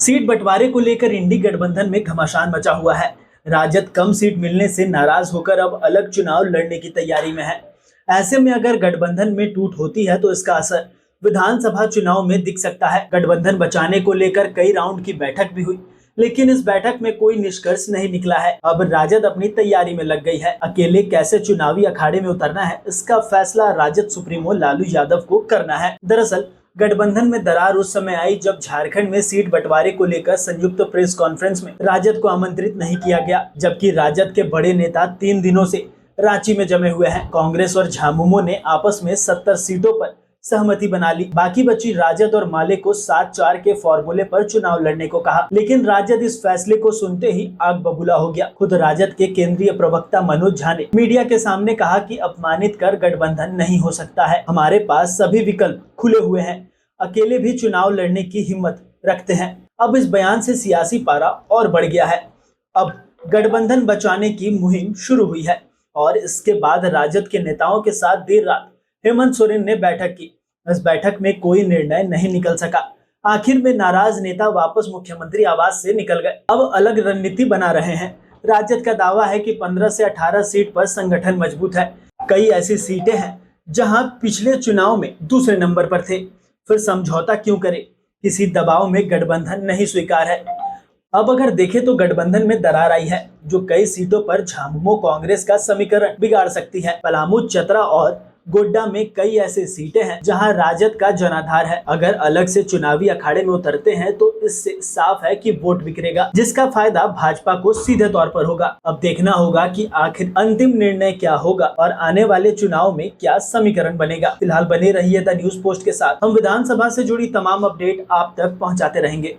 Seat बंटवारे को लेकर इंडी गठबंधन में घमासान मचा हुआ है। राजद कम सीट मिलने से नाराज होकर अब अलग चुनाव लड़ने की तैयारी में है। ऐसे में अगर गठबंधन में टूट होती है तो इसका असर विधानसभा चुनाव में दिख सकता है। गठबंधन बचाने को लेकर कई राउंड की बैठक भी हुई, लेकिन इस बैठक में कोई निष्कर्ष नहीं निकला है। अब राजद अपनी तैयारी में लग गई है। अकेले कैसे चुनावी अखाड़े में उतरना है, इसका फैसला राजद सुप्रीमो लालू यादव को करना है। दरअसल गठबंधन में दरार उस समय आई जब झारखंड में सीट बंटवारे को लेकर संयुक्त प्रेस कॉन्फ्रेंस में राजद को आमंत्रित नहीं किया गया, जबकि राजद के बड़े नेता 3 दिनों से रांची में जमे हुए हैं। कांग्रेस और झामुमो ने आपस में 70 सीटों पर सहमति बना ली। बाकी बची राजद और माले को 7-4 के फॉर्मूले पर चुनाव लड़ने को कहा, लेकिन राजद इस फैसले को सुनते ही आग बबूला हो गया। खुद राजद के केंद्रीय प्रवक्ता मनोज झा ने मीडिया के सामने कहा कि अपमानित कर गठबंधन नहीं हो सकता है, हमारे पास सभी विकल्प खुले हुए हैं, अकेले भी चुनाव लड़ने की हिम्मत रखते हैं। अब इस बयान से सियासी पारा और बढ़ गया है। अब गठबंधन बचाने की मुहिम शुरू हुई है और इसके बाद राजद के नेताओं के साथ देर रात हेमंत सोरेन ने बैठक की। इस बैठक में कोई निर्णय नहीं निकल सका। आखिर में नाराज नेता वापस मुख्यमंत्री आवास से निकल गए। अब अलग रणनीति बना रहे हैं। राजद का दावा है कि 15 से 18 सीट पर संगठन मजबूत है। कई ऐसी सीटें हैं जहां पिछले चुनाव में दूसरे नंबर पर थे, फिर समझौता क्यों करे? किसी दबाव में गठबंधन नहीं स्वीकार है। अब अगर देखें तो गठबंधन में दरार आई है, जो कई सीटों पर झामुमो कांग्रेस का समीकरण बिगाड़ सकती है। पलामू, चतरा और गोड्डा में कई ऐसे सीटें हैं जहां राजद का जनाधार है। अगर अलग से चुनावी अखाड़े में उतरते हैं तो इससे साफ है कि वोट बिखरेगा, जिसका फायदा भाजपा को सीधे तौर पर होगा। अब देखना होगा कि आखिर अंतिम निर्णय क्या होगा और आने वाले चुनाव में क्या समीकरण बनेगा। फिलहाल बने रहिए द न्यूज पोस्ट के साथ। हम विधानसभा से जुड़ी तमाम अपडेट आप तक पहुँचाते रहेंगे।